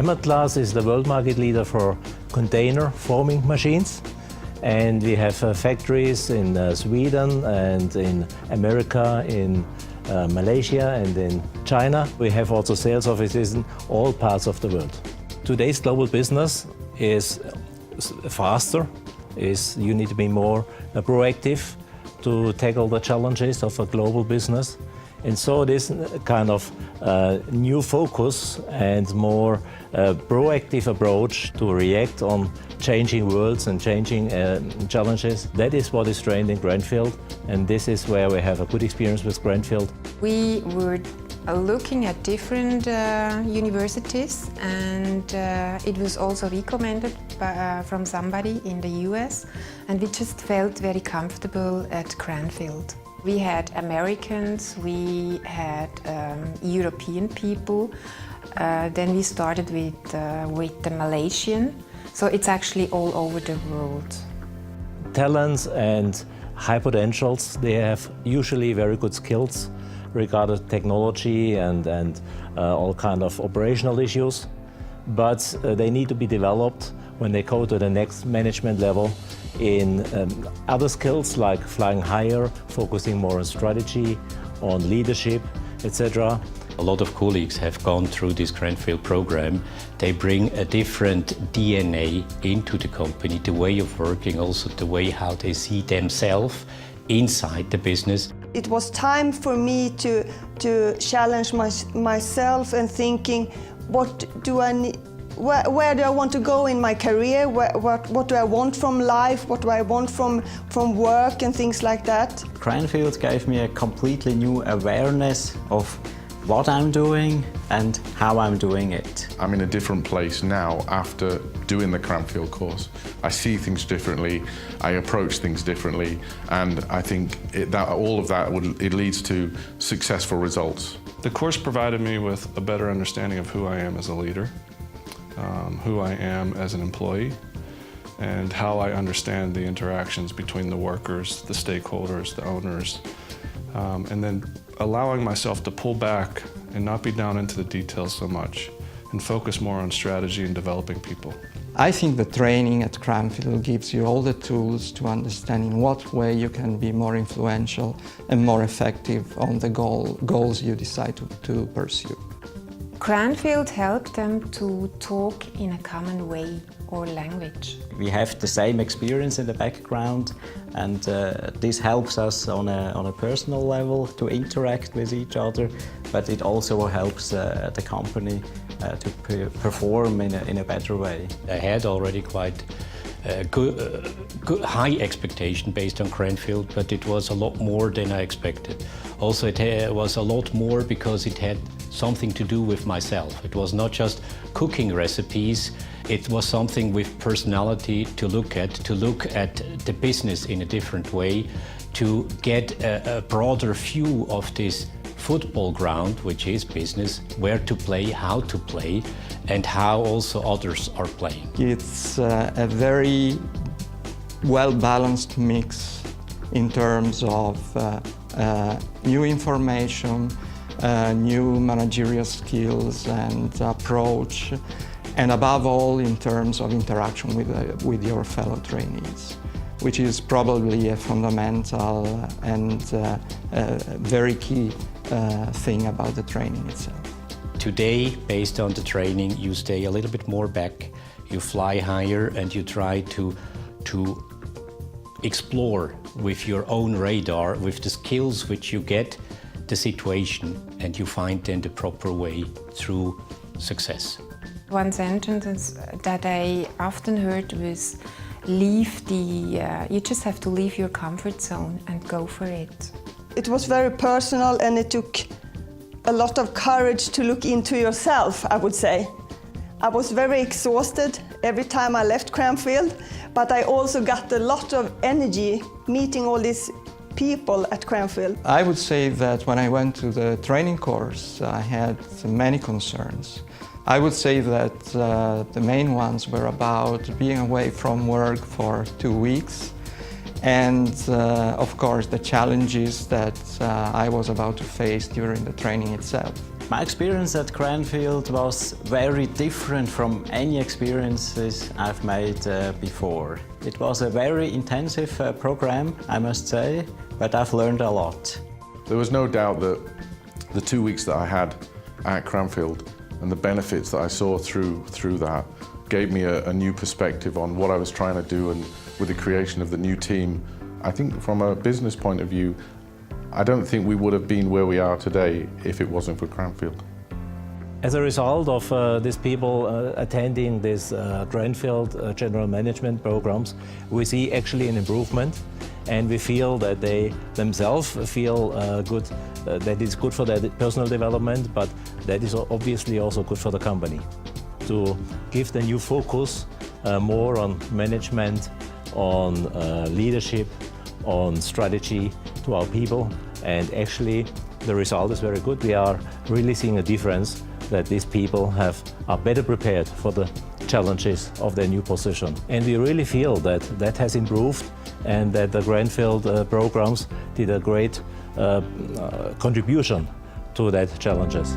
Emhart Glass is the world market leader for container forming machines. And we have factories in Sweden and in America, in Malaysia and in China. We have also sales offices in all parts of the world. Today's global business is faster. You need to be more proactive to tackle the challenges of a global business. And so this kind of new focus and more proactive approach to react on changing worlds and changing challenges, that is what is trained in Cranfield, and this is where we have a good experience with Cranfield. We were looking at different universities, and it was also recommended from somebody in the US, and we just felt very comfortable at Cranfield. We had Americans, we had European people, then we started with the Malaysian, so it's actually all over the world. Talents and high potentials, they have usually very good skills regarding technology and all kind of operational issues, but they need to be developed when they go to the next management level in other skills like flying higher, focusing more on strategy, on leadership, etc. A lot of colleagues have gone through this Cranfield program. They bring a different DNA into the company, the way of working, also the way how they see themselves inside the business. It was time for me to challenge myself and thinking, what do I need? Where do I want to go in my career? What do I want from life? What do I want from work and things like that? Cranfield gave me a completely new awareness of what I'm doing and how I'm doing it. I'm in a different place now after doing the Cranfield course. I see things differently, I approach things differently, and I think all of that it leads to successful results. The course provided me with a better understanding of who I am as a leader, who I am as an employee, and how I understand the interactions between the workers, the stakeholders, the owners, and then allowing myself to pull back and not be down into the details so much and focus more on strategy and developing people. I think the training at Cranfield gives you all the tools to understand in what way you can be more influential and more effective on the goals you decide to pursue. Cranfield helped them to talk in a common way or language. We have the same experience in the background, and this helps us on a personal level to interact with each other, but it also helps the company to perform in a better way. I had already quite good high expectation based on Cranfield, but it was a lot more than I expected. Also, it was a lot more because it had something to do with myself. It was not just cooking recipes, it was something with personality to look at the business in a different way, to get a broader view of this football ground, which is business, where to play, how to play, and how also others are playing. It's a very well-balanced mix in terms of new information, new managerial skills and approach, and above all in terms of interaction with your fellow trainees, which is probably a fundamental and very key thing about the training itself. Today, based on the training, you stay a little bit more back, you fly higher, and you try to explore with your own radar, with the skills which you get, the situation, and you find then the proper way through success. One sentence that I often heard was, you just have to leave your comfort zone and go for it. It was very personal, and it took a lot of courage to look into yourself, I would say. I was very exhausted every time I left Cranfield, but I also got a lot of energy meeting all these people at Cranfield. I would say that when I went to the training course, I had many concerns. I would say that the main ones were about being away from work for 2 weeks, and of course the challenges that I was about to face during the training itself. My experience at Cranfield was very different from any experiences I've made before. It was a very intensive program, I must say, but I've learned a lot. There was no doubt that the 2 weeks that I had at Cranfield and the benefits that I saw through that gave me a new perspective on what I was trying to do, and with the creation of the new team, I think from a business point of view, I don't think we would have been where we are today if it wasn't for Cranfield. As a result of these people attending these Cranfield general management programs, we see actually an improvement, and we feel that they themselves feel good, that it's good for their personal development, but that is obviously also good for the company. To give the new focus more on management, on leadership, on strategy to our people, and actually the result is very good. We are really seeing a difference that these people are better prepared for the challenges of their new position. And we really feel that that has improved, and that the Cranfield programs did a great contribution to that challenges.